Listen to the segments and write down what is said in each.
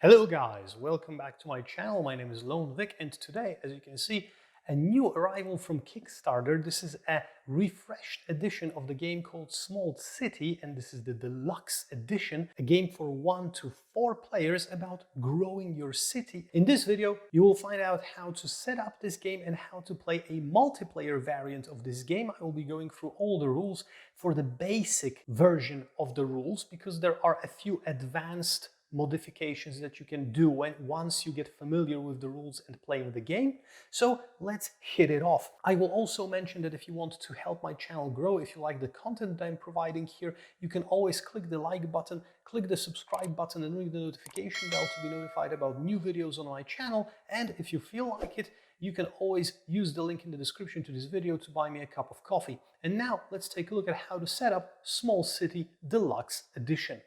Hello guys, welcome back to my channel. My name is Lone Vic, and today, as you can see, a new arrival from Kickstarter. This is a refreshed edition of the game called Small City, and this is the Deluxe Edition, a game for 1 to 4 players about growing your city. In this video, you will find out how to set up this game and how to play a multiplayer variant of this game. I will be going through all the rules for the basic version of the rules, because there are a few advanced modifications that you can do once you get familiar with the rules and playing the game. So let's hit it off. I will also mention that if you want to help my channel grow, if you like the content that I'm providing here, you can always click the like button, click the subscribe button, and ring the notification bell to be notified about new videos on my channel. And if you feel like it, you can always use the link in the description to this video to buy me a cup of coffee. And now let's take a look at how to set up Small City Deluxe Edition.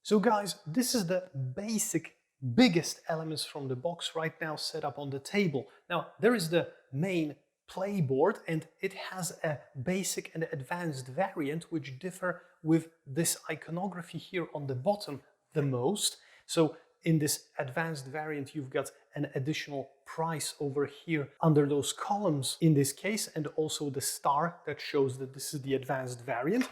So guys, this is the basic, biggest elements from the box right now set up on the table. Now, there is the main playboard, and it has a basic and advanced variant which differ with this iconography here on the bottom the most. So in this advanced variant, you've got an additional price over here under those columns in this case, and also the star that shows that this is the advanced variant.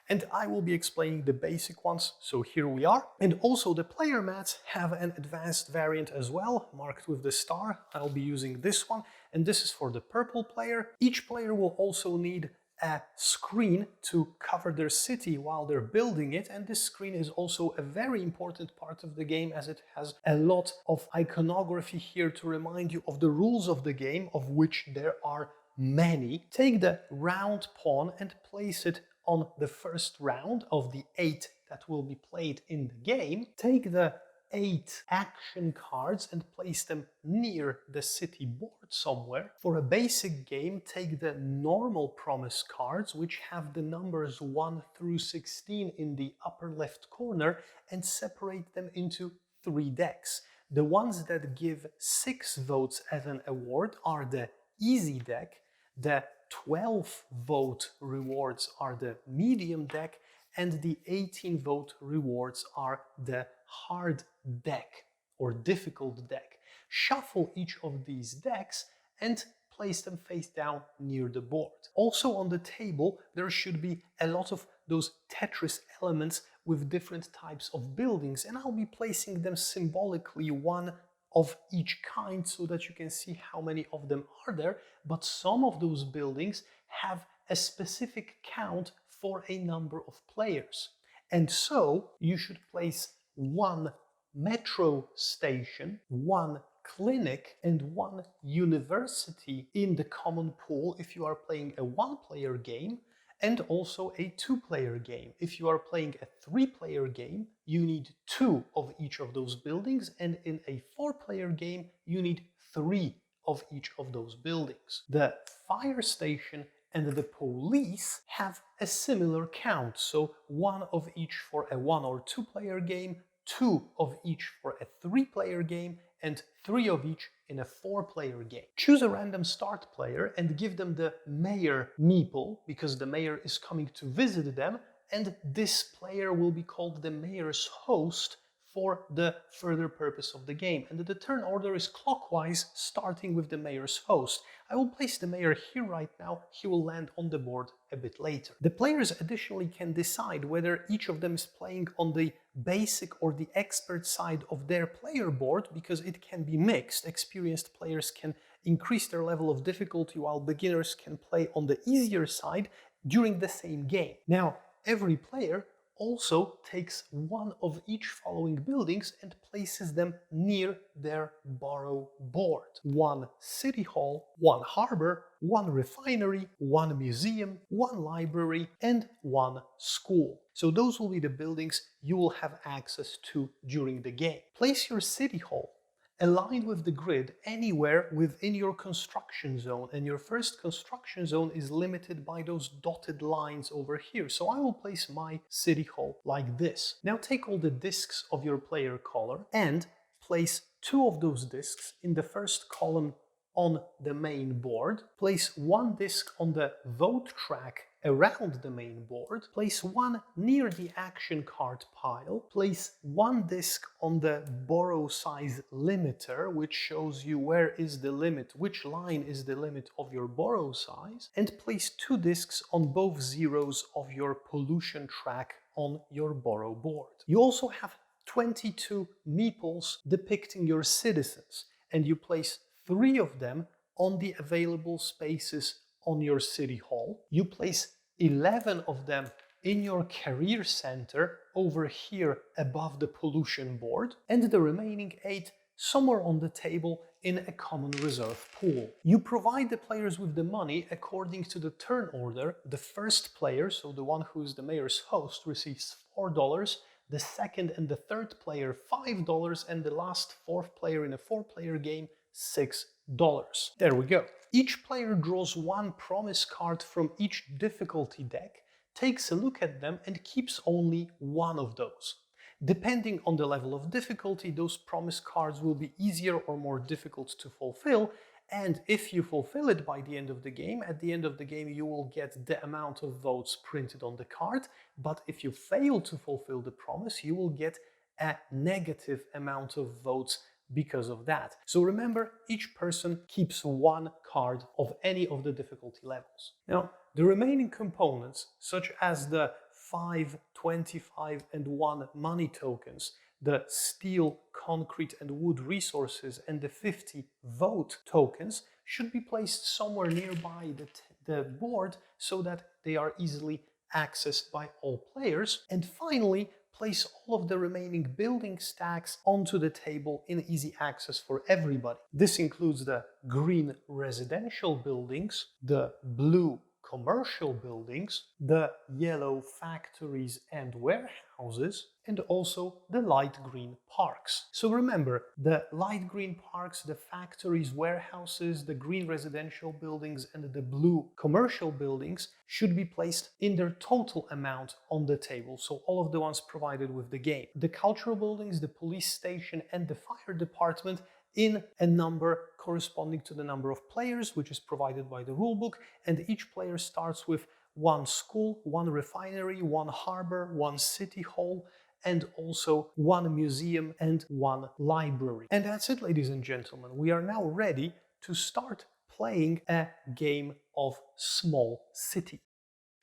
And I will be explaining the basic ones, so here we are. And also the player mats have an advanced variant as well, marked with the star. I'll be using this one, and this is for the purple player. Each player will also need a screen to cover their city while they're building it, and this screen is also a very important part of the game, as it has a lot of iconography here to remind you of the rules of the game, of which there are many. Take the round pawn and place it on the first round of the 8 that will be played in the game. Take the 8 action cards and place them near the city board somewhere. For a basic game, take the normal promise cards, which have the numbers 1 through 16 in the upper left corner, and separate them into 3 decks. The ones that give 6 votes as an award are the easy deck, the 12 vote rewards are the medium deck, and the 18 vote rewards are the hard deck or difficult deck. Shuffle each of these decks and place them face down near the board. Also on the table, there should be a lot of those Tetris elements with different types of buildings, and I'll be placing them symbolically, one of each kind, so that you can see how many of them are there. But some of those buildings have a specific count for a number of players. And so you should place 1 metro station, 1 clinic, and 1 university in the common pool if you are playing a 1-player game, and also a 2-player game. If you are playing a 3-player game, you need 2 of each of those buildings, and in a 4-player game, you need 3 of each of those buildings. The fire station and the police have a similar count, so 1 of each for a 1 or 2-player game, 2 of each for a 3-player game, and 3 of each in a 4-player game. Choose a random start player and give them the mayor meeple, because the mayor is coming to visit them, and this player will be called the mayor's host for the further purpose of the game. And the turn order is clockwise, starting with the mayor's host. I will place the mayor here right now. He will land on the board a bit later. The players additionally can decide whether each of them is playing on the basic or the expert side of their player board, because it can be mixed. Experienced players can increase their level of difficulty, while beginners can play on the easier side during the same game. Now, every player also takes 1 of each following buildings and places them near their borrow board. 1 city hall, 1 harbor, 1 refinery, 1 museum, 1 library, and 1 school. So those will be the buildings you will have access to during the game. Place your city hall aligned with the grid anywhere within your construction zone, and your first construction zone is limited by those dotted lines over here. So I will place my city hall like this. Now take all the discs of your player color and place 2 of those discs in the first column on the main board, place one disc on the vote track around the main board, place one near the action card pile, place one disc on the borrow size limiter, which shows you where is the limit, which line is the limit of your borrow size, and place two discs on both zeros of your pollution track on your borrow board. You also have 22 meeples depicting your citizens, and you place 3 of them on the available spaces on your city hall. You place 11 of them in your career center over here above the pollution board, and the remaining 8 somewhere on the table in a common reserve pool. You provide the players with the money according to the turn order. The first player, so the one who is the mayor's host, receives $4, the second and the third player $5, and the last fourth player in a 4-player game $6. There we go. Each player draws one promise card from each difficulty deck, takes a look at them, and keeps only one of those. Depending on the level of difficulty, those promise cards will be easier or more difficult to fulfill, and if you fulfill it by the end of the game, at the end of the game you will get the amount of votes printed on the card, but if you fail to fulfill the promise, you will get a negative amount of votes because of that. So remember, each person keeps one card of any of the difficulty levels. Now, the remaining components, such as the 5, 25, and 1 money tokens, the steel, concrete, and wood resources, and the 50 vote tokens, should be placed somewhere nearby the board so that they are easily accessed by all players. And finally, place all of the remaining building stacks onto the table in easy access for everybody. This includes the green residential buildings, the blue commercial buildings, the yellow factories and warehouses, and also the light green parks. So remember, the light green parks, the factories, warehouses, the green residential buildings, and the blue commercial buildings should be placed in their total amount on the table, so all of the ones provided with the game. The cultural buildings, the police station, and the fire department in a number corresponding to the number of players, which is provided by the rulebook, and each player starts with 1 school, 1 refinery, 1 harbor, 1 city hall, and also 1 museum and 1 library. And that's it, ladies and gentlemen. We are now ready to start playing a game of Small City.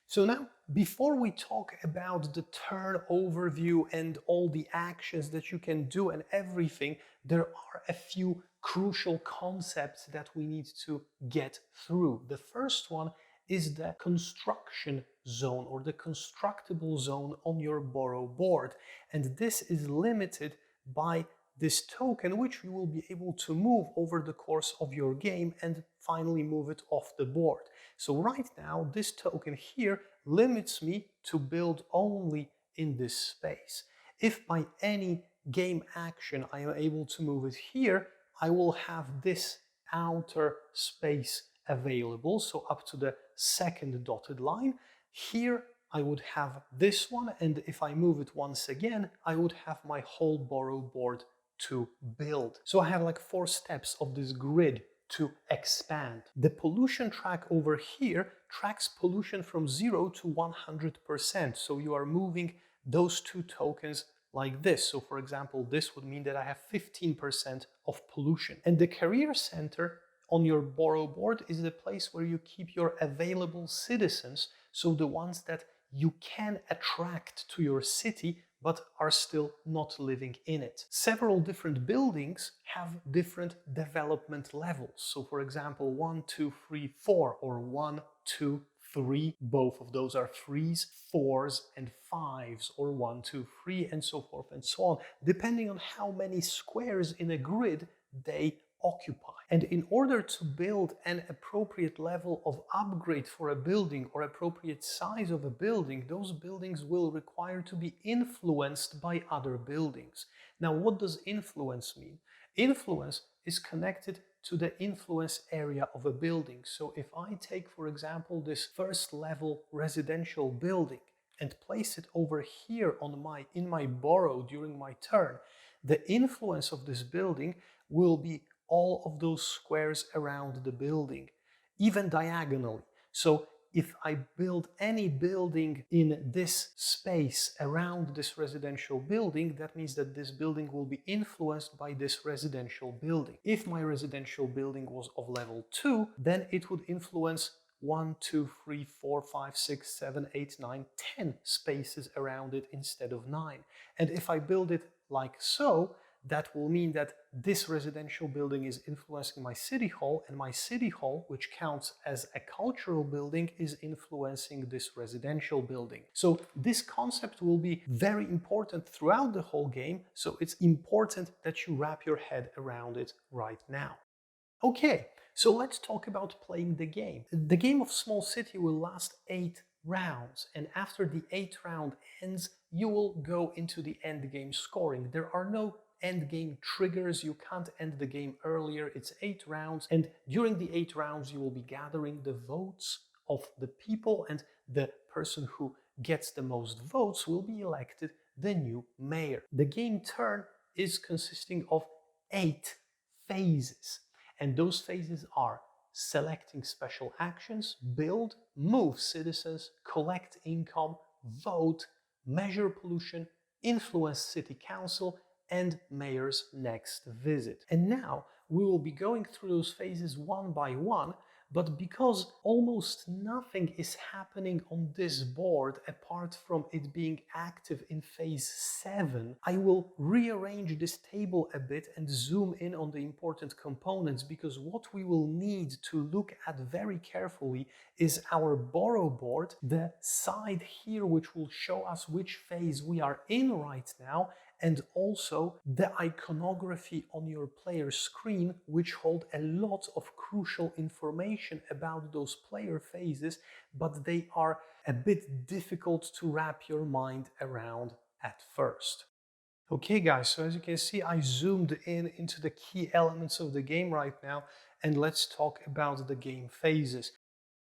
So now, before we talk about the turn overview and all the actions that you can do and everything, there are a few crucial concepts that we need to get through. The first one is the construction zone or the constructible zone on your borrow board. And this is limited by this token, which you will be able to move over the course of your game and finally move it off the board. So right now, this token here limits me to build only in this space. If by any game action I am able to move it here, I will have this outer space available, so up to the second dotted line. Here I would have this one, and if I move it once again, I would have my whole borrow board to build. So I have like 4 steps of this grid to expand. The pollution track over here tracks pollution from 0 to 100%. So you are moving those 2 tokens like this. So for example, this would mean that I have 15% of pollution. And the career center on your borrow board is the place where you keep your available citizens, so the ones that you can attract to your city but are still not living in it. Several different buildings have different development levels. So for example, 1, 2, 3, 4, or 1, 2, 3, both of those are 3s, 4s, and 5s, or 1, 2, 3, and so forth and so on, depending on how many squares in a grid they occupy. And in order to build an appropriate level of upgrade for a building or appropriate size of a building, those buildings will require to be influenced by other buildings. Now, what does influence mean? Influence is connected to the influence area of a building. So if I take, for example, this first level residential building and place it over here in my borrow during my turn, the influence of this building will be all of those squares around the building, even diagonally. So if I build any building in this space around this residential building, that means that this building will be influenced by this residential building. If my residential building was of level 2, then it would influence 1, 2, 3, 4, 5, 6, 7, 8, 9, 10 spaces around it instead of 9. And if I build it like so, that will mean that this residential building is influencing my city hall, and my city hall, which counts as a cultural building, is influencing this residential building. So this concept will be very important throughout the whole game, so it's important that you wrap your head around it right now. Okay, so let's talk about playing the game. The game of Small City will last 8 rounds, and after the 8th round ends, you will go into the end game scoring. There are no end game triggers, you can't end the game earlier. It's 8 rounds, and during the 8 rounds you will be gathering the votes of the people, and the person who gets the most votes will be elected the new mayor. The game turn is consisting of 8 phases, and those phases are selecting special actions, build, move citizens, collect income, vote, measure pollution, influence city council, and mayor's next visit. And now we will be going through those phases one by one, but because almost nothing is happening on this board apart from it being active in phase 7, I will rearrange this table a bit and zoom in on the important components, because what we will need to look at very carefully is our borrow board, the side here which will show us which phase we are in right now, and also the iconography on your player screen, which hold a lot of crucial information about those player phases, but they are a bit difficult to wrap your mind around at first. Okay guys, so as you can see, I zoomed in into the key elements of the game right now, and let's talk about the game phases.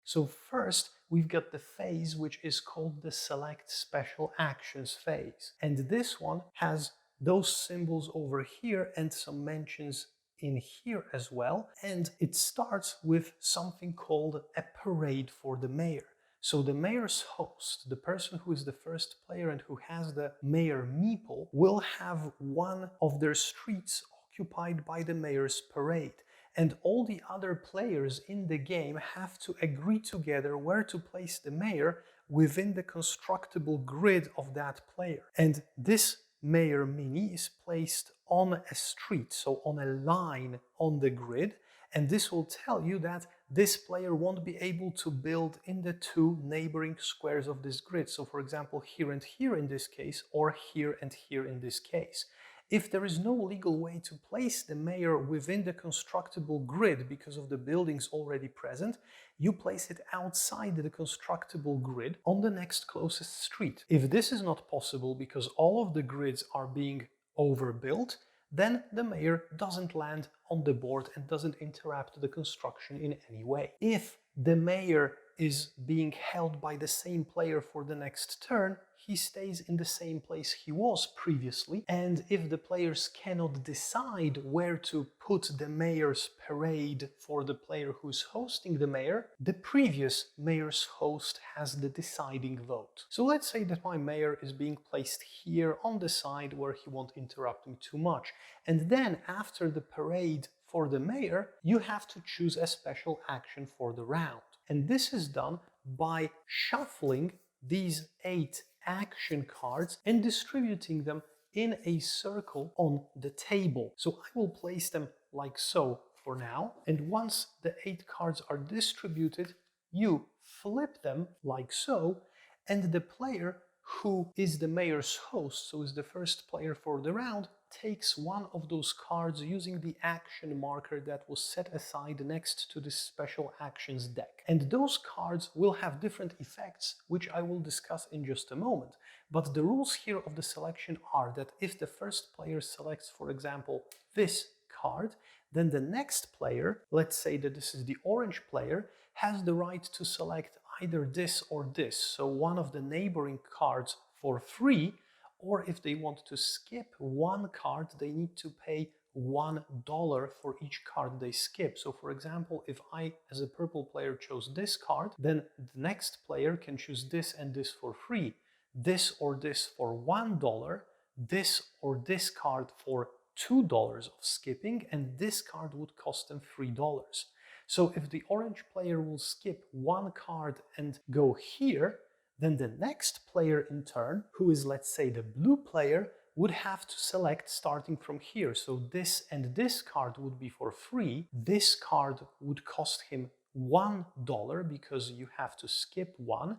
So first, we've got the phase which is called the Select Special Actions phase. And this one has those symbols over here and some mentions in here as well. And it starts with something called a parade for the mayor. So the mayor's host, the person who is the first player and who has the mayor meeple, will have one of their streets occupied by the mayor's parade. And all the other players in the game have to agree together where to place the mayor within the constructible grid of that player. And this mayor mini is placed on a street, so on a line on the grid, and this will tell you that this player won't be able to build in the 2 neighboring squares of this grid. So for example, here and here in this case, or here and here in this case. If there is no legal way to place the mayor within the constructible grid because of the buildings already present, you place it outside the constructible grid on the next closest street. If this is not possible because all of the grids are being overbuilt, then the mayor doesn't land on the board and doesn't interrupt the construction in any way. If the mayor is being held by the same player for the next turn, he stays in the same place he was previously, and if the players cannot decide where to put the mayor's parade for the player who's hosting the mayor, the previous mayor's host has the deciding vote. So let's say that my mayor is being placed here on the side where he won't interrupt me too much, and then after the parade for the mayor, you have to choose a special action for the round. And this is done by shuffling these 8 action cards and distributing them in a circle on the table. So I will place them like so for now, and once the 8 cards are distributed, you flip them like so, and the player who is the mayor's host, so is the first player for the round, takes one of those cards using the action marker that was set aside next to this special actions deck. And those cards will have different effects, which I will discuss in just a moment. But the rules here of the selection are that if the first player selects, for example, this card, then the next player, let's say that this is the orange player, has the right to select either this or this, so one of the neighboring cards for free, or if they want to skip one card, they need to pay $1 for each card they skip. So for example, if I, as a purple player, chose this card, then the next player can choose this and this for free, this or this for $1, this or this card for $2 of skipping, and this card would cost them $3. So if the orange player will skip one card and go here, then the next player in turn, who is, let's say, the blue player, would have to select starting from here. So this and this card would be for free. This card would cost him $1 because you have to skip one.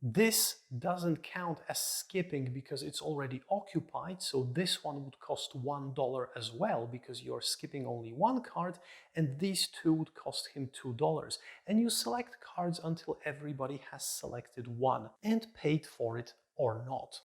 This doesn't count as skipping because it's already occupied, so this one would cost $1 as well because you're skipping only one card, and these two would cost him $2. And you select cards until everybody has selected one and paid for it or not.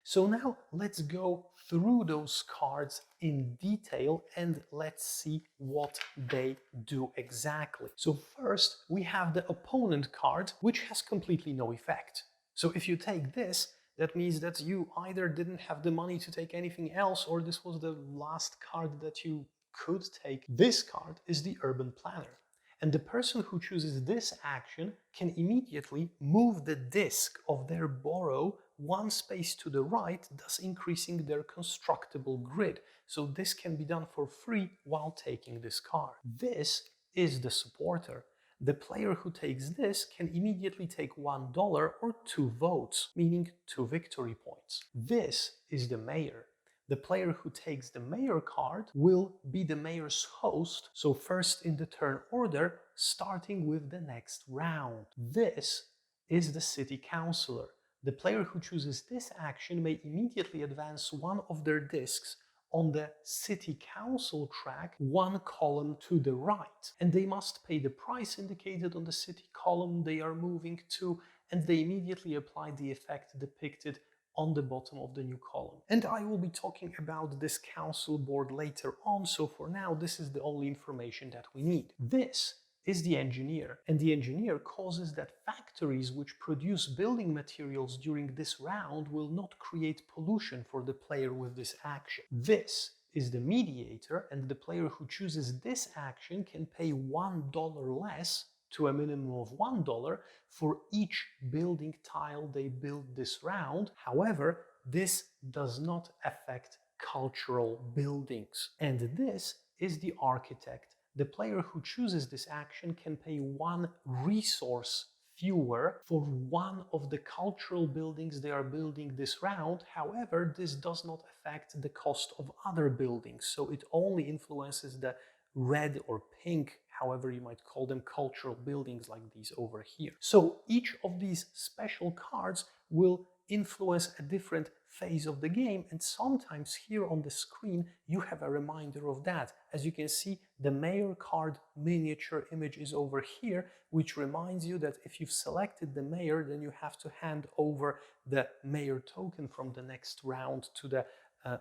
So now let's go through those cards in detail and let's see what they do exactly. So first we have the opponent card, which has completely no effect. So if you take this, that means that you either didn't have the money to take anything else, or this was the last card that you could take. This card is the Urban Planner. And the person who chooses this action can immediately move the disk of their borrow one space to the right, thus increasing their constructible grid. So this can be done for free while taking this card. This is the supporter. The player who takes this can immediately take $1 or 2 votes, meaning 2 victory points. This is the mayor. The player who takes the mayor card will be the mayor's host, so first in the turn order, starting with the next round. This is the city councilor. The player who chooses this action may immediately advance one of their discs on the city council track one column to the right, and they must pay the price indicated on the city column they are moving to, and they immediately apply the effect depicted on the bottom of the new column. And I will be talking about this council board later on, so for now this is the only information that we need. This is the engineer, and the engineer causes that factories which produce building materials during this round will not create pollution for the player with this action. This is the mediator, and the player who chooses this action can pay $1 less to a minimum of $1 for each building tile they build this round. However, this does not affect cultural buildings. And this is the architect. The player who chooses this action can pay 1 resource fewer for one of the cultural buildings they are building this round. However, this does not affect the cost of other buildings, so it only influences the red or pink, however you might call them, cultural buildings like these over here. So each of these special cards will influence a different phase of the game, and sometimes here on the screen you have a reminder of that. As you can see, the mayor card miniature image is over here, which reminds you that if you've selected the mayor, then you have to hand over the mayor token from the next round to the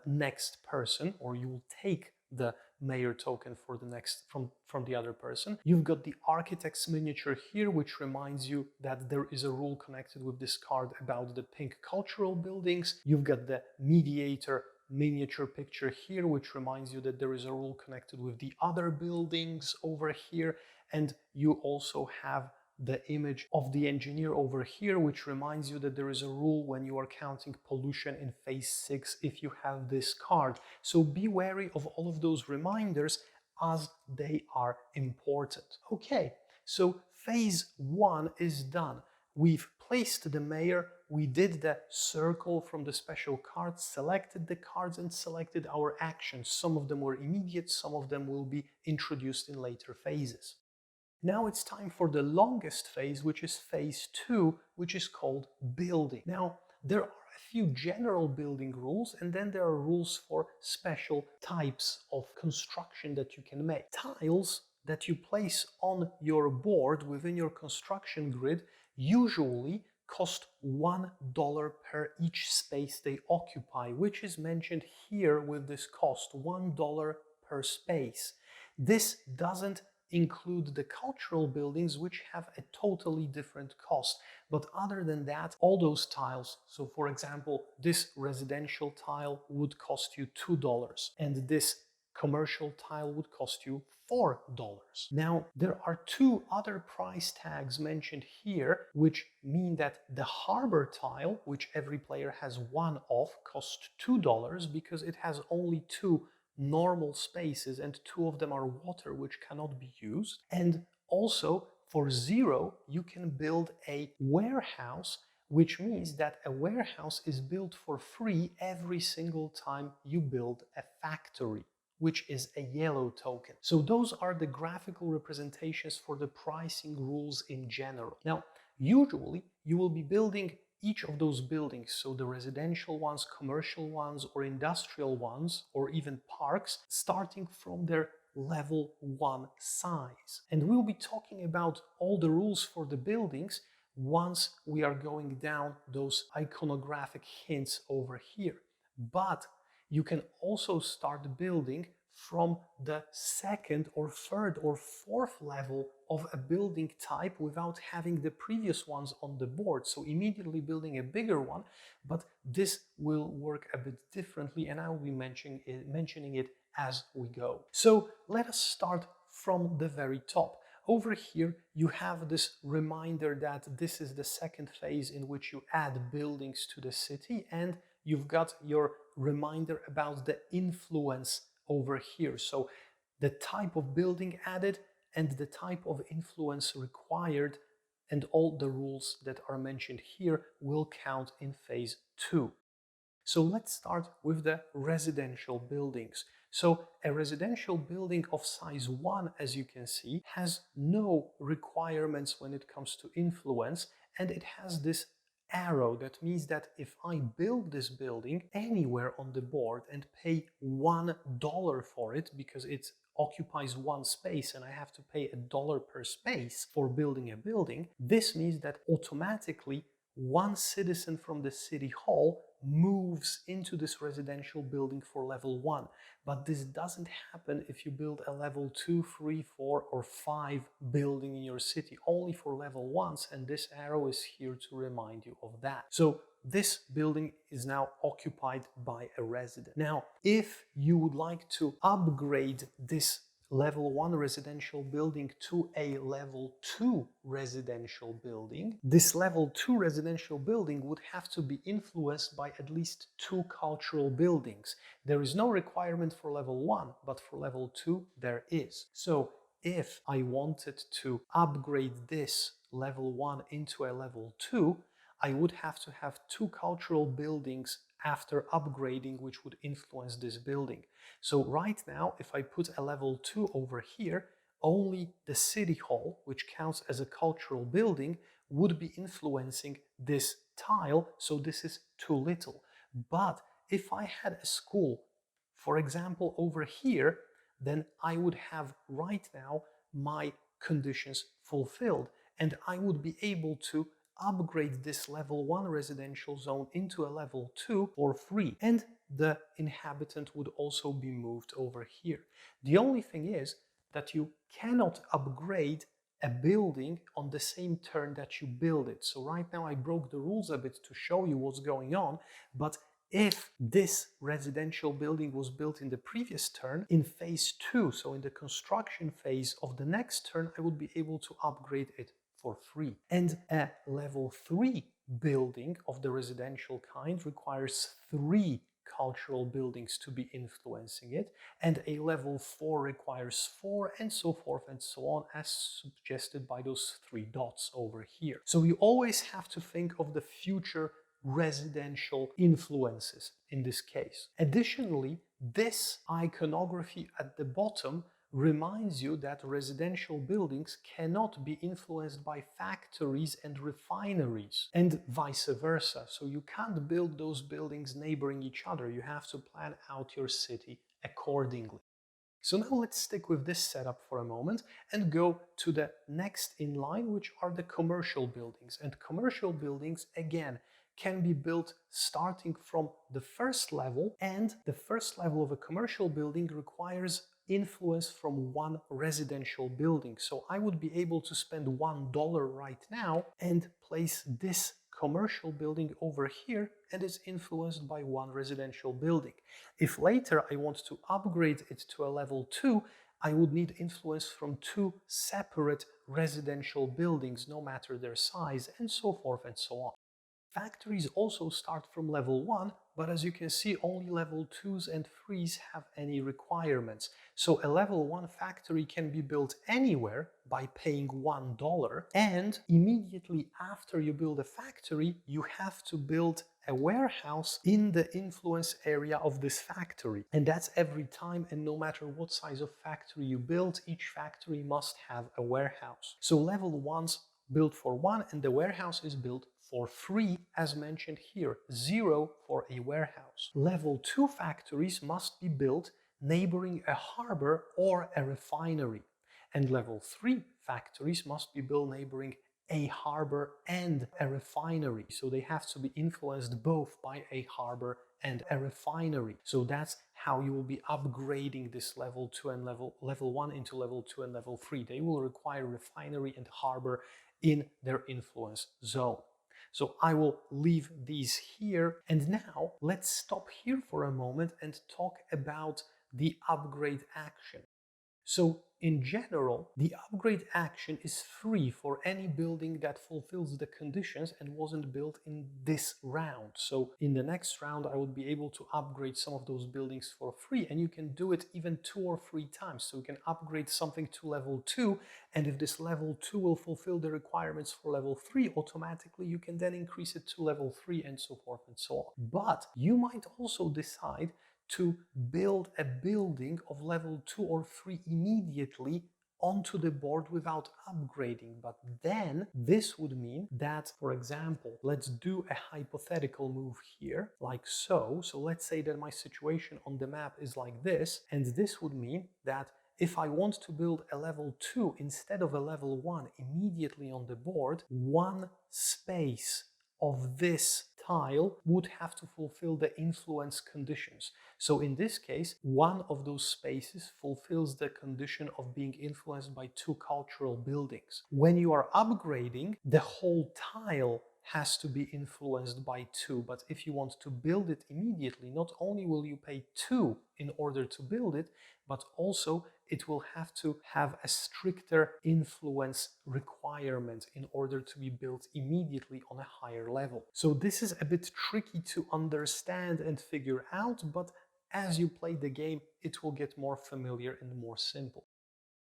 next person, or you will take the mayor token for the next from the other person. You've got the architect's miniature here, which reminds you that there is a rule connected with this card about the pink cultural buildings. You've got the mediator miniature picture here, which reminds you that there is a rule connected with the other buildings over here. And you also have the image of the engineer over here, which reminds you that there is a rule when you are counting pollution in phase 6 if you have this card. So be wary of all of those reminders as they are important. Okay, so phase 1 is done. We've placed the mayor, we did the circle from the special cards, selected the cards and selected our actions. Some of them were immediate, some of them will be introduced in later phases. Now it's time for the longest phase, which is phase 2, which is called building. Now, there are a few general building rules, and then there are rules for special types of construction that you can make. Tiles that you place on your board within your construction grid usually cost $1 per each space they occupy, which is mentioned here with this cost, $1 per space. This doesn't include the cultural buildings, which have a totally different cost. But other than that, all those tiles, so for example, this residential tile would cost you $2, and this commercial tile would cost you $4. Now, there are two other price tags mentioned here, which mean that the harbor tile, which every player has one of, costs $2 because it has only two normal spaces and two of them are water, which cannot be used. And also, for $0, you can build a warehouse, which means that a warehouse is built for free every single time you build a factory, which is a yellow token. So those are the graphical representations for the pricing rules in general. Now, usually you will be building each of those buildings, so the residential ones, commercial ones, or industrial ones, or even parks, starting from their level 1 size. And we'll be talking about all the rules for the buildings once we are going down those iconographic hints over here. But you can also start building from the second or third or fourth level of a building type without having the previous ones on the board. So immediately building a bigger one, but this will work a bit differently and I will be mentioning it as we go. So let us start from the very top. Over here, you have this reminder that this is the second phase in which you add buildings to the city, and you've got your reminder about the influence over here. So the type of building added and the type of influence required, and all the rules that are mentioned here will count in phase 2. So let's start with the residential buildings. So a residential building of size 1, as you can see, has no requirements when it comes to influence, and it has this arrow. That means that if I build this building anywhere on the board and pay $1 for it, because it occupies one space and I have to pay $1 per space for building a building, this means that automatically one citizen from the city hall moves into this residential building for level 1. But this doesn't happen if you build a level 2, 3, 4, or 5 building in your city, only for level 1s, and this arrow is here to remind you of that. So this building is now occupied by a resident. Now, if you would like to upgrade this level 1 residential building to a level 2 residential building, this level 2 residential building would have to be influenced by at least 2 cultural buildings. There is no requirement for level 1, but for level 2 there is. So if I wanted to upgrade this level 1 into a level 2, I would have to have 2 cultural buildings after upgrading, which would influence this building. So right now, if I put a level 2 over here, only the city hall, which counts as a cultural building, would be influencing this tile, so this is too little. But if I had a school, for example, over here, then I would have right now my conditions fulfilled, and I would be able to upgrade this level 1 residential zone into a level 2 for free, and the inhabitant would also be moved over here. The only thing is that you cannot upgrade a building on the same turn that you build it. So right now I broke the rules a bit to show you what's going on, but if this residential building was built in the previous turn, in phase 2, so in the construction phase of the next turn, I would be able to upgrade it for free. And a level 3 building of the residential kind requires 3 cultural buildings to be influencing it, and a level 4 requires 4, and so forth and so on, as suggested by those 3 dots over here. So you always have to think of the future residential influences in this case. Additionally, this iconography at the bottom reminds you that residential buildings cannot be influenced by factories and refineries, and vice versa. So you can't build those buildings neighboring each other. You have to plan out your city accordingly. So now let's stick with this setup for a moment and go to the next in line, which are the commercial buildings. And commercial buildings, again, can be built starting from the first level, and the first level of a commercial building requires influence from 1 residential building. So I would be able to spend $1 right now and place this commercial building over here and is influenced by one residential building. If later I want to upgrade it to a level 2, I would need influence from 2 separate residential buildings, no matter their size, and so forth and so on. Factories also start from level 1, but as you can see, only level 2s and 3s have any requirements. So a level 1 factory can be built anywhere by paying $1, and immediately after you build a factory, you have to build a warehouse in the influence area of this factory. And that's every time, and no matter what size of factory you build, each factory must have a warehouse. So level 1's built for 1 and the warehouse is built for 3, as mentioned here, 0 for a warehouse. Level 2 factories must be built neighboring a harbor or a refinery. And level 3 factories must be built neighboring a harbor and a refinery. So they have to be influenced both by a harbor and a refinery. So that's how you will be upgrading this level 2 and level 1 into level 2 and level 3. They will require refinery and harbor in their influence zone. So I will leave these here. And now let's stop here for a moment and talk about the upgrade action. So in general, the upgrade action is free for any building that fulfills the conditions and wasn't built in this round. So in the next round, I would be able to upgrade some of those buildings for free, and you can do it even 2 or 3 times. So you can upgrade something to level 2, and if this level 2 will fulfill the requirements for level 3, automatically you can then increase it to level 3 and so forth and so on. But you might also decide to build a building of level 2 or 3 immediately onto the board without upgrading. But then this would mean that, for example, let's do a hypothetical move here, like so. So let's say that my situation on the map is like this, and this would mean that if I want to build a level 2 instead of a level 1 immediately on the board, one space of this tile would have to fulfill the influence conditions. So in this case, one of those spaces fulfills the condition of being influenced by 2 cultural buildings. When you are upgrading, the whole tile has to be influenced by 2, but if you want to build it immediately, not only will you pay 2 in order to build it, but also it will have to have a stricter influence requirement in order to be built immediately on a higher level. So this is a bit tricky to understand and figure out, but as you play the game, it will get more familiar and more simple.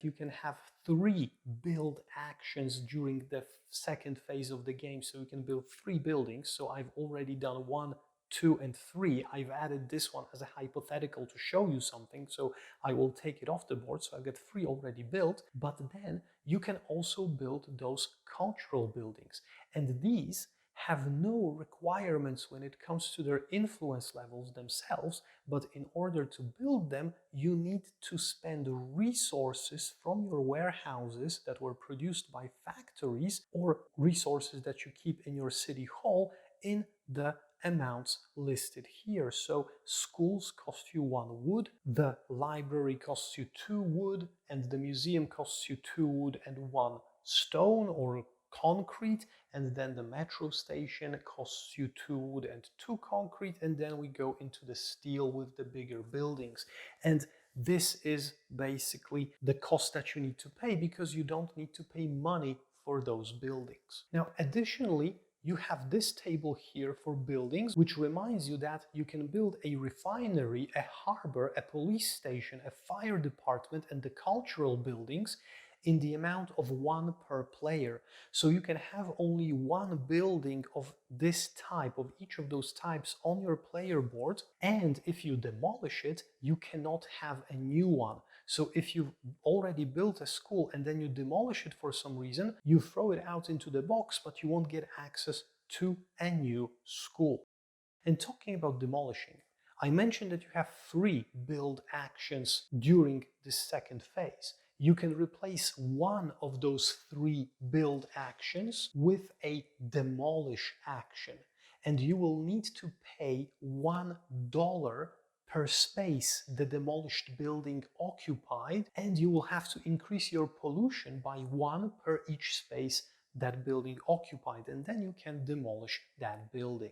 You can have 3 build actions during the second phase of the game, so you can build 3 buildings. So I've already done 1, 2, and 3. I've added this one as a hypothetical to show you something, so I will take it off the board, so I get 3 already built. But then you can also build those cultural buildings, and these have no requirements when it comes to their influence levels themselves, but in order to build them, you need to spend resources from your warehouses that were produced by factories or resources that you keep in your city hall in the amounts listed here. So schools cost you 1 wood, the library costs you 2 wood, and the museum costs you 2 wood and 1 stone or concrete, and then the metro station costs you 2 wood and 2 concrete, and then we go into the steel with the bigger buildings. And this is basically the cost that you need to pay, because you don't need to pay money for those buildings. Now, additionally, you have this table here for buildings, which reminds you that you can build a refinery, a harbor, a police station, a fire department, and the cultural buildings in the amount of 1 per player. So you can have only 1 building of this type, of each of those types, on your player board, and if you demolish it, you cannot have a new one. So if you've already built a school and then you demolish it for some reason, you throw it out into the box, but you won't get access to a new school. And talking about demolishing, I mentioned that you have 3 build actions during this second phase. You can replace one of those 3 build actions with a demolish action, and you will need to pay $1 per space the demolished building occupied, and you will have to increase your pollution by 1 per each space that building occupied, and then you can demolish that building.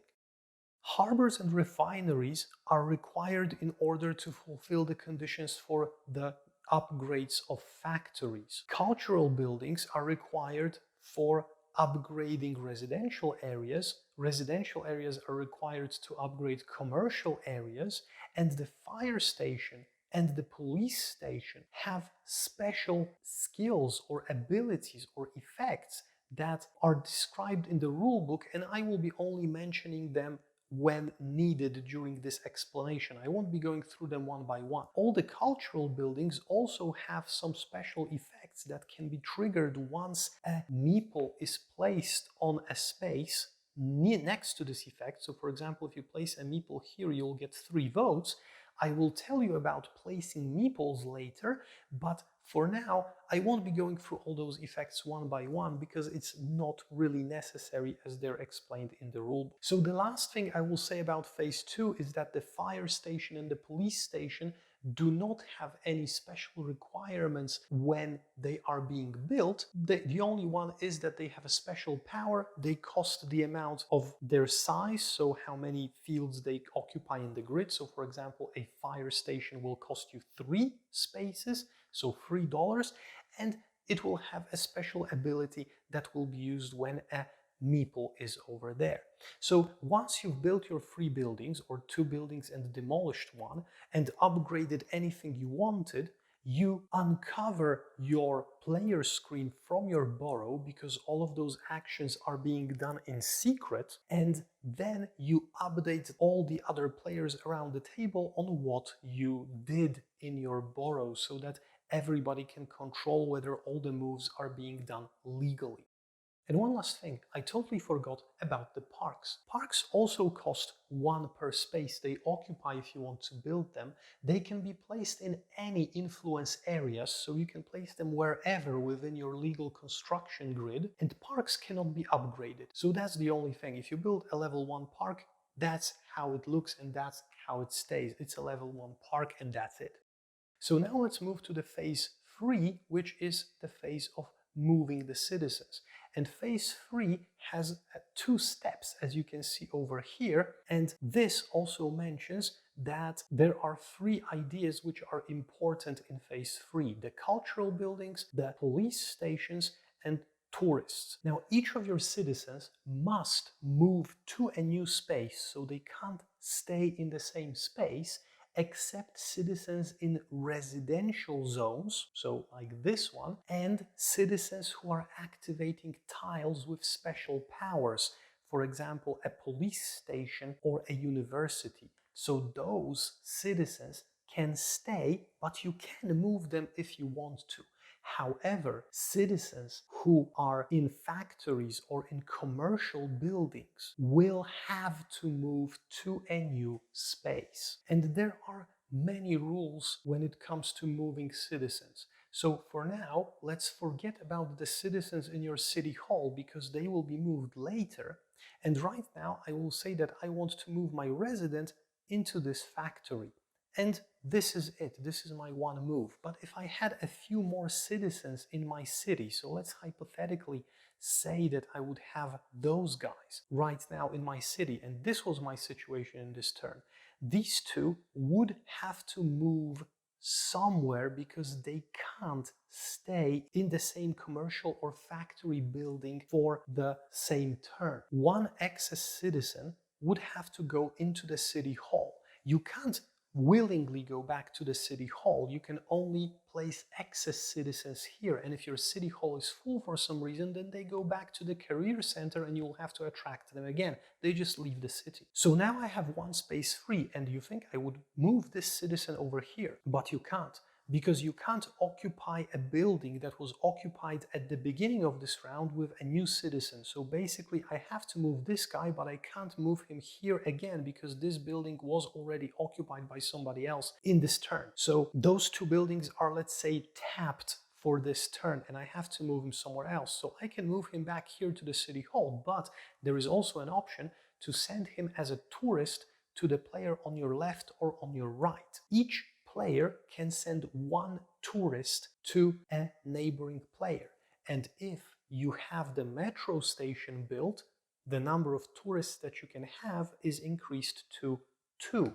Harbors and refineries are required in order to fulfill the conditions for the upgrades of factories. Cultural buildings are required for upgrading residential areas. Residential areas are required to upgrade commercial areas, and the fire station and the police station have special skills or abilities or effects that are described in the rulebook, and I will be only mentioning them when needed during this explanation. I won't be going through them one by one. All the cultural buildings also have some special effects that can be triggered once a meeple is placed on a space next to this effect. So for example, if you place a meeple here, you'll get 3 votes. I will tell you about placing meeples later, but for now, I won't be going through all those effects one by one because it's not really necessary as they're explained in the rulebook. So the last thing I will say about phase 2 is that the fire station and the police station do not have any special requirements when they are being built. The only one is that they have a special power. They cost the amount of their size, so how many fields they occupy in the grid. So for example, a fire station will cost you 3 spaces, so $3, and it will have a special ability that will be used when a meeple is over there. So once you've built your 3 buildings or 2 buildings and demolished one and upgraded anything you wanted, you uncover your player screen from your borrow because all of those actions are being done in secret, and then you update all the other players around the table on what you did in your borrow so that everybody can control whether all the moves are being done legally. And one last thing, I totally forgot about the parks. Parks also cost 1 per space they occupy if you want to build them. They can be placed in any influence areas, so you can place them wherever within your legal construction grid, and parks cannot be upgraded. So that's the only thing. If you build a level 1 park, that's how it looks and that's how it stays. It's a level 1 park and that's it. So now let's move to the phase 3, which is the phase of moving the citizens. And phase 3 has 2 steps, as you can see over here. And this also mentions that there are 3 ideas which are important in phase 3: the cultural buildings, the police stations, and tourists. Now, each of your citizens must move to a new space, so they can't stay in the same space, except citizens in residential zones, so like this one, and citizens who are activating tiles with special powers, for example, a police station or a university. So those citizens can stay, but you can move them if you want to. However, citizens who are in factories or in commercial buildings will have to move to a new space. And there are many rules when it comes to moving citizens. So for now, let's forget about the citizens in your city hall because they will be moved later. And right now, I will say that I want to move my resident into this factory. And this is it. This is my one move. But if I had a few more citizens in my city, so let's hypothetically say that I would have those guys right now in my city, and this was my situation in this turn, these 2 would have to move somewhere because they can't stay in the same commercial or factory building for the same turn. One excess citizen would have to go into the city hall. You can't willingly go back to the city hall. You can only place excess citizens here, and if your city hall is full for some reason, then they go back to the career center and you'll have to attract them again. They just leave the city. So now I have 1 space free, and you think I would move this citizen over here, but you can't. Because you can't occupy a building that was occupied at the beginning of this round with a new citizen. So basically I have to move this guy, but I can't move him here again because this building was already occupied by somebody else in this turn. So those 2 buildings are, let's say, tapped for this turn, and I have to move him somewhere else. So I can move him back here to the city hall, but there is also an option to send him as a tourist to the player on your left or on your right. Each player can send 1 tourist to a neighboring player. And if you have the metro station built, the number of tourists that you can have is increased to 2.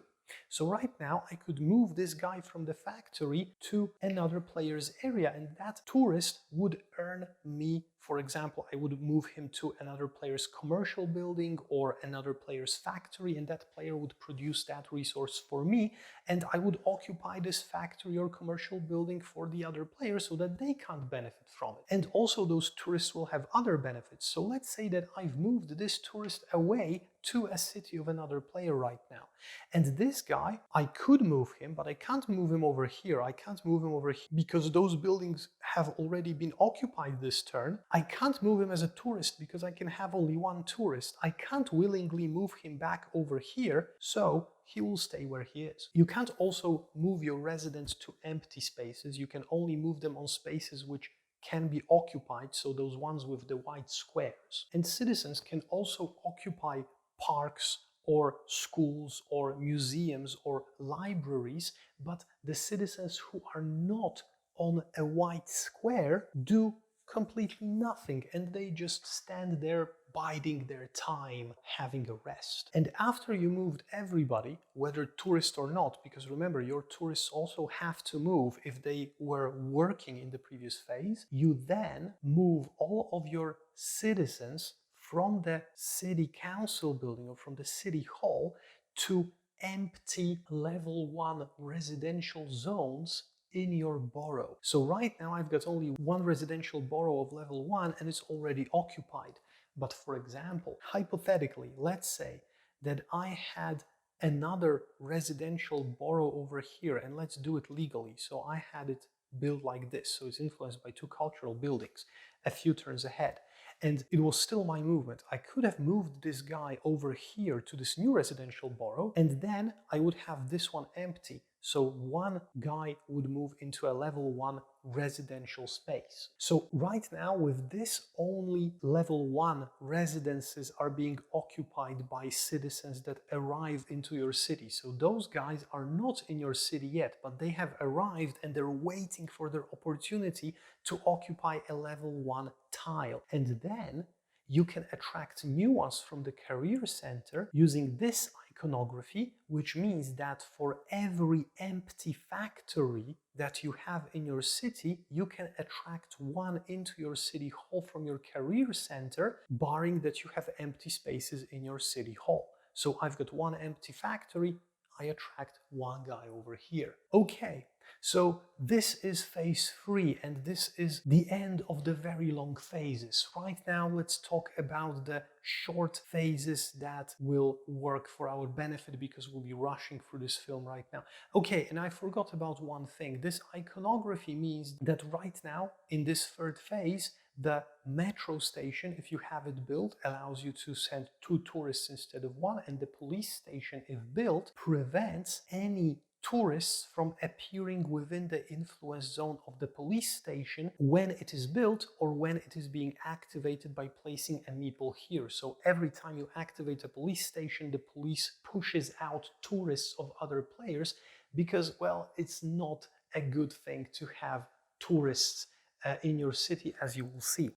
So right now I could move this guy from the factory to another player's area, and that tourist would earn me, for example, I would move him to another player's commercial building or another player's factory, and that player would produce that resource for me, and I would occupy this factory or commercial building for the other player so that they can't benefit from it. And also those tourists will have other benefits. So let's say that I've moved this tourist away to a city of another player right now. And this guy, I could move him, but I can't move him over here. I can't move him over here because those buildings have already been occupied this turn. I can't move him as a tourist because I can have only one tourist. I can't willingly move him back over here, so he will stay where he is. You can't also move your residents to empty spaces. You can only move them on spaces which can be occupied, so those ones with the white squares. And citizens can also occupy parks or schools or museums or libraries, but the citizens who are not on a white square do completely nothing, and they just stand there biding their time, having a rest. And after you moved everybody, whether tourist or not, because remember, your tourists also have to move if they were working in the previous phase, you then move all of your citizens from the city council building or from the city hall to empty level 1 residential zones in your borough. So right now I've got only one residential borough of level 1 and it's already occupied. But for example, hypothetically, let's say that I had another residential borough over here, and let's do it legally. So I had it built like this, so it's influenced by 2 cultural buildings a few turns ahead. And it was still my movement. I could have moved this guy over here to this new residential borough, and then I would have this one empty. So one guy would move into a level 1 residential space. So right now with this, only level 1 residences are being occupied by citizens that arrive into your city. So those guys are not in your city yet, but they have arrived and they're waiting for their opportunity to occupy a level 1 tile. And then you can attract new ones from the career center using this iconography, which means that for every empty factory that you have in your city, you can attract one into your city hall from your career center, barring that you have empty spaces in your city hall. So I've got one empty factory, I attract one guy over here. Okay, so this is phase 3, and this is the end of the very long phases. Right now, let's talk about the short phases that will work for our benefit, because we'll be rushing through this film right now. Okay, and I forgot about one thing. This iconography means that right now, in this 3rd phase, the metro station, if you have it built, allows you to send 2 tourists instead of 1, and the police station, if built, prevents any tourists from appearing within the influence zone of the police station when it is built or when it is being activated by placing a meeple here. So every time you activate a police station, the police pushes out tourists of other players because, well, it's not a good thing to have tourists in your city, as you will see.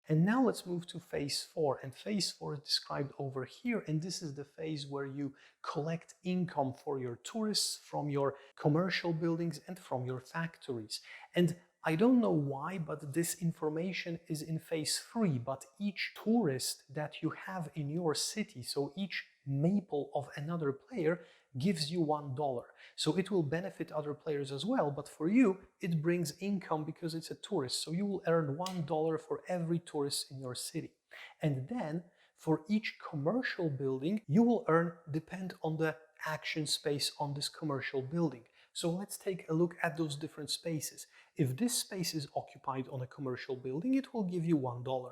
And now let's move to phase 4, and phase 4 is described over here, and this is the phase where you collect income for your tourists from your commercial buildings and from your factories. And I don't know why, but this information is in phase 3, but each tourist that you have in your city, so each maple of another player, gives you $1. So it will benefit other players as well, but for you, it brings income because it's a tourist. So you will earn $1 for every tourist in your city. And then for each commercial building, you will earn, depend on the action space on this commercial building. So let's take a look at those different spaces. If this space is occupied on a commercial building, it will give you $1.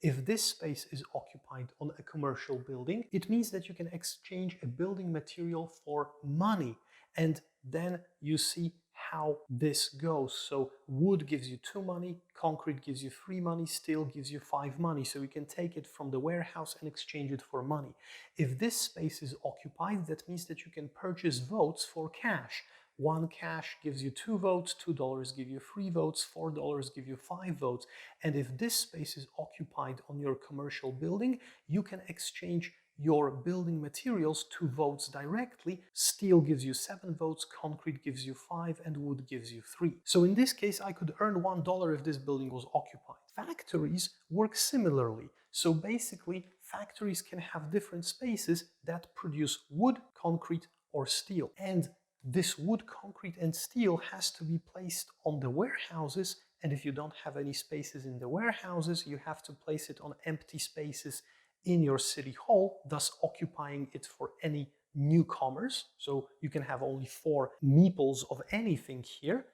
If this space is occupied on a commercial building, it means that you can exchange a building material for money. And then you see how this goes. So wood gives you 2 money, concrete gives you 3 money, steel gives you 5 money. So you can take it from the warehouse and exchange it for money. If this space is occupied, that means that you can purchase votes for cash. 1 cash gives you 2 votes, $2 give you 3 votes, $4 give you 5 votes. And if this space is occupied on your commercial building, you can exchange your building materials to votes directly. Steel gives you 7 votes, concrete gives you 5, and wood gives you 3. So in this case, I could earn $1 if this building was occupied. Factories work similarly. So basically, factories can have different spaces that produce wood, concrete, or steel. And this wood, concrete, and steel has to be placed on the warehouses. And if you don't have any spaces in the warehouses, you have to place it on empty spaces in your city hall, thus occupying it for any newcomers. So you can have only 4 meeples of anything here.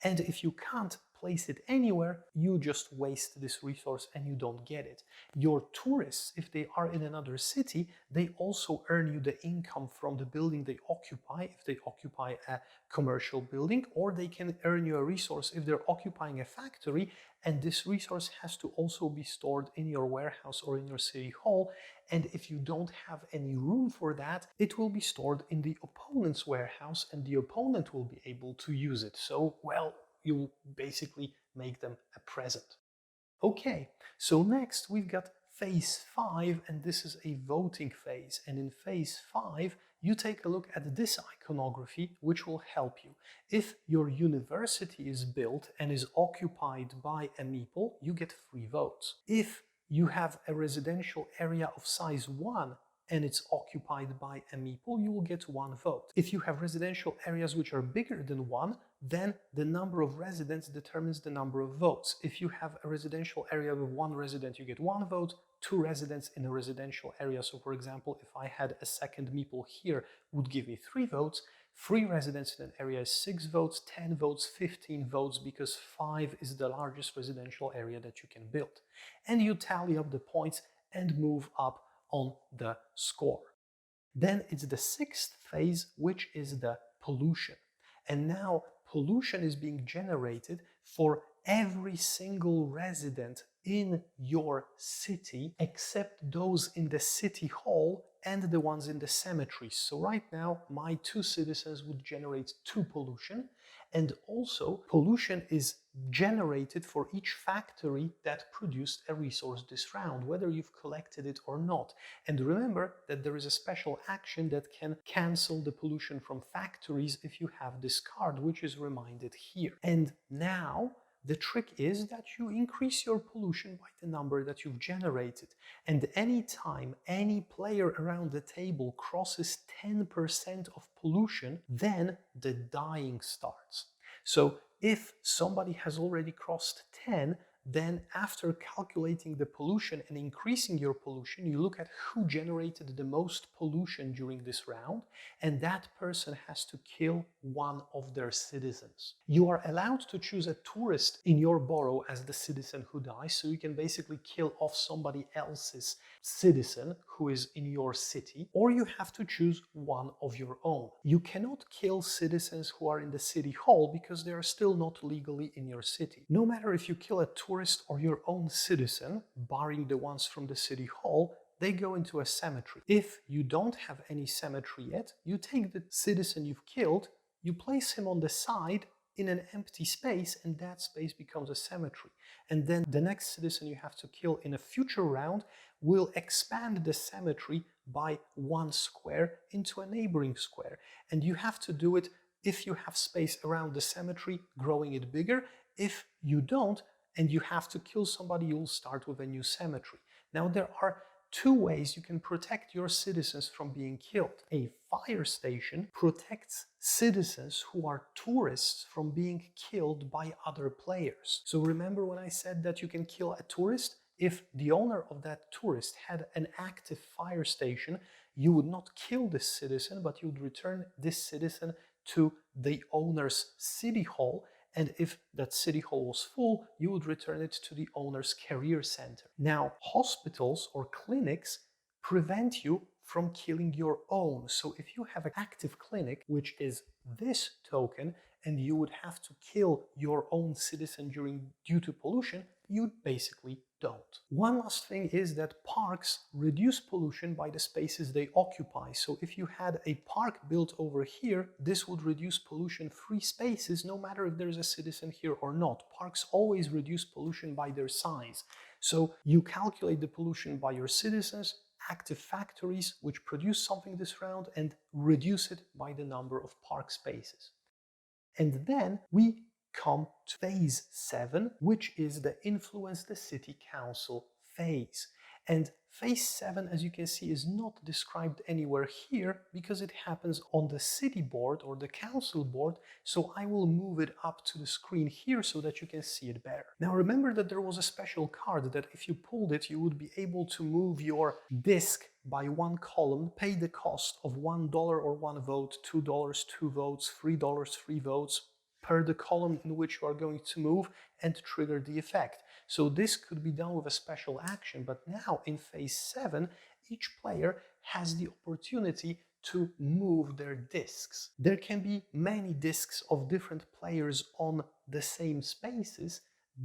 And if you can't place it anywhere, you just waste this resource and you don't get it. Your tourists, if they are in another city, they also earn you the income from the building they occupy, if they occupy a commercial building, or they can earn you a resource if they're occupying a factory, and this resource has to also be stored in your warehouse or in your city hall. And if you don't have any room for that, it will be stored in the opponent's warehouse and the opponent will be able to use it. So, well, you basically make them a present. Okay, so next we've got phase 5, and this is a voting phase. And in phase 5, you take a look at this iconography, which will help you. If your university is built and is occupied by a meeple, you get 3 votes. If you have a residential area of size 1 and it's occupied by a meeple, you will get 1 vote. If you have residential areas which are bigger than 1, then the number of residents determines the number of votes. If you have a residential area with 1 resident, you get 1 vote, 2 residents in a residential area. So for example, if I had a second meeple here, would give me 3 votes. 3 residents in an area is 6 votes, 10 votes, 15 votes, because 5 is the largest residential area that you can build. And you tally up the points and move up on the score. Then it's the 6th phase, which is the pollution. And now pollution is being generated for every single resident in your city, except those in the city hall and the ones in the cemeteries. So right now, my 2 citizens would generate 2 pollution. And also, pollution is generated for each factory that produced a resource this round, whether you've collected it or not. And remember that there is a special action that can cancel the pollution from factories if you have this card, which is reminded here. And now, the trick is that you increase your pollution by the number that you've generated. And anytime any player around the table crosses 10% of pollution, then the dying starts. So if somebody has already crossed 10, then after calculating the pollution and increasing your pollution, you look at who generated the most pollution during this round, and that person has to kill 1 of their citizens. You are allowed to choose a tourist in your borough as the citizen who dies, so you can basically kill off somebody else's citizen who is in your city, or you have to choose 1 of your own. You cannot kill citizens who are in the city hall because they are still not legally in your city. No matter if you kill a tourist or your own citizen, barring the ones from the city hall, they go into a cemetery. If you don't have any cemetery yet, you take the citizen you've killed, you place him on the side in an empty space, and that space becomes a cemetery. And then the next citizen you have to kill in a future round will expand the cemetery by 1 square into a neighboring square. And you have to do it if you have space around the cemetery, growing it bigger. If you don't, and you have to kill somebody, you'll start with a new cemetery. Now, there are 2 ways you can protect your citizens from being killed. A fire station protects citizens who are tourists from being killed by other players. So remember when I said that you can kill a tourist? If the owner of that tourist had an active fire station, you would not kill this citizen, but you would return this citizen to the owner's city hall. And if that city hall was full, you would return it to the owner's career center. Now, hospitals or clinics prevent you from killing your own. So if you have an active clinic, which is this token, and you would have to kill your own citizen due to pollution, you'd basically don't. One last thing is that parks reduce pollution by the spaces they occupy. So if you had a park built over here, this would reduce pollution-free spaces no matter if there's a citizen here or not. Parks always reduce pollution by their size. So you calculate the pollution by your citizens, active factories which produce something this round, and reduce it by the number of park spaces. And then we come to phase 7, which is the influence the city council phase. And phase 7, as you can see, is not described anywhere here because it happens on the city board or the council board, so I will move it up to the screen here so that you can see it better. Now remember that there was a special card that if you pulled it, you would be able to move your disk by one column, pay the cost of $1 or 1 vote, $2, 2 votes, $3, 3 votes, per the column in which you are going to move, and trigger the effect. So this could be done with a special action, but now in phase 7, each player has the opportunity to move their discs. There can be many discs of different players on the same spaces,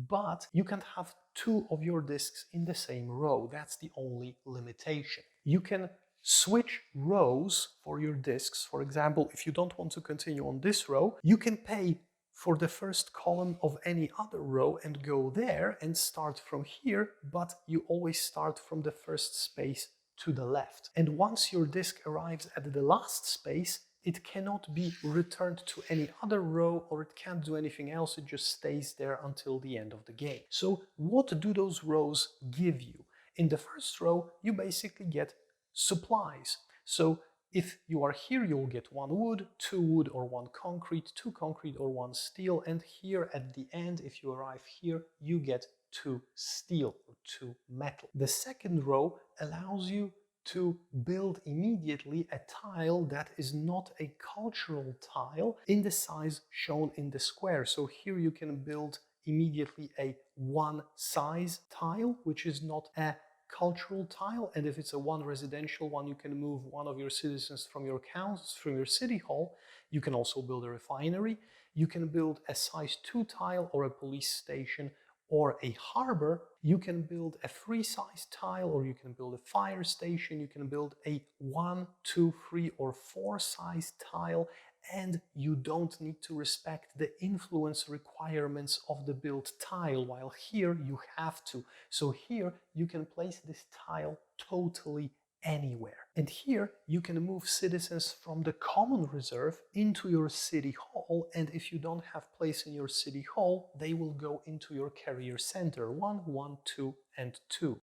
but you can't have 2 of your discs in the same row. That's the only limitation. You can switch rows for your discs. For example, if you don't want to continue on this row, you can pay for the first column of any other row and go there and start from here, but you always start from the first space to the left. And once your disk arrives at the last space, it cannot be returned to any other row, or it can't do anything else. It just stays there until the end of the game. So what do those rows give you? In the first row, you basically get supplies. So if you are here, you'll get 1 wood, 2 wood or 1 concrete, 2 concrete or 1 steel, and here at the end, if you arrive here, you get 2 steel or 2 metal. The second row allows you to build immediately a tile that is not a cultural tile in the size shown in the square. So here you can build immediately a 1 size tile, which is not a cultural tile, and if it's a 1 residential one, you can move 1 of your citizens from your council, from your city hall. You can also build a refinery. You can build a size 2 tile or a police station or a harbor. You can build a 3 size tile, or you can build a fire station. You can build a 1, 2, 3 or 4 size tile, and you don't need to respect the influence requirements of the built tile, while here you have to. So here you can place this tile totally anywhere. And here you can move citizens from the common reserve into your city hall, and if you don't have place in your city hall, they will go into your carrier center, 1, 1, 2 and 2.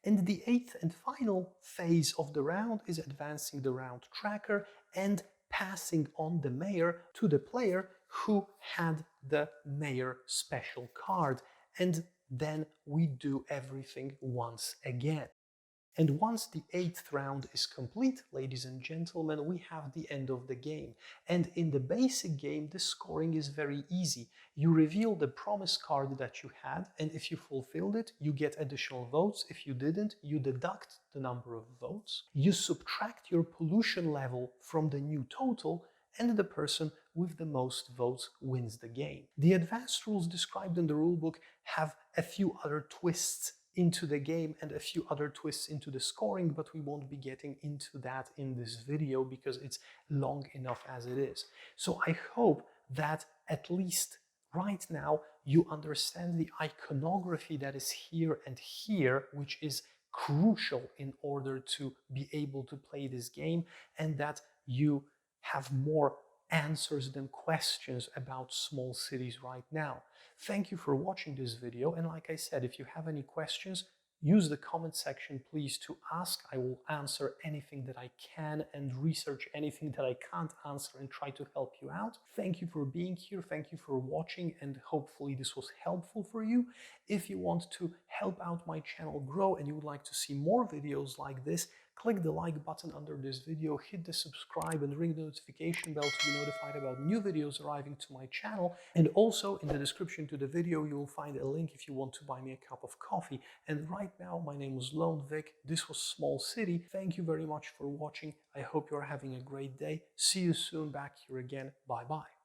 And the 8th and final phase of the round is advancing the round tracker and passing on the mayor to the player who had the mayor special card. And then we do everything once again. And once the 8th round is complete, ladies and gentlemen, we have the end of the game. And in the basic game, the scoring is very easy. You reveal the promise card that you had, and if you fulfilled it, you get additional votes. If you didn't, you deduct the number of votes. You subtract your pollution level from the new total, and the person with the most votes wins the game. The advanced rules described in the rulebook have a few other twists into the game and a few other twists into the scoring, but we won't be getting into that in this video because it's long enough as it is. So I hope that at least right now you understand the iconography that is here and here, which is crucial in order to be able to play this game, and that you have more answers than questions about small cities right now. Thank you for watching this video, and like I said, if you have any questions, use the comment section please to ask. I will answer anything that I can and research anything that I can't answer and try to help you out. Thank you for being here, thank you for watching, and hopefully this was helpful for you. If you want to help out my channel grow and you would like to see more videos like this, click the like button under this video, hit the subscribe and ring the notification bell to be notified about new videos arriving to my channel. And also in the description to the video you will find a link if you want to buy me a cup of coffee. And right now my name is Lone Vic, this was Small City. Thank you very much for watching. I hope you're having a great day. See you soon back here again. Bye bye.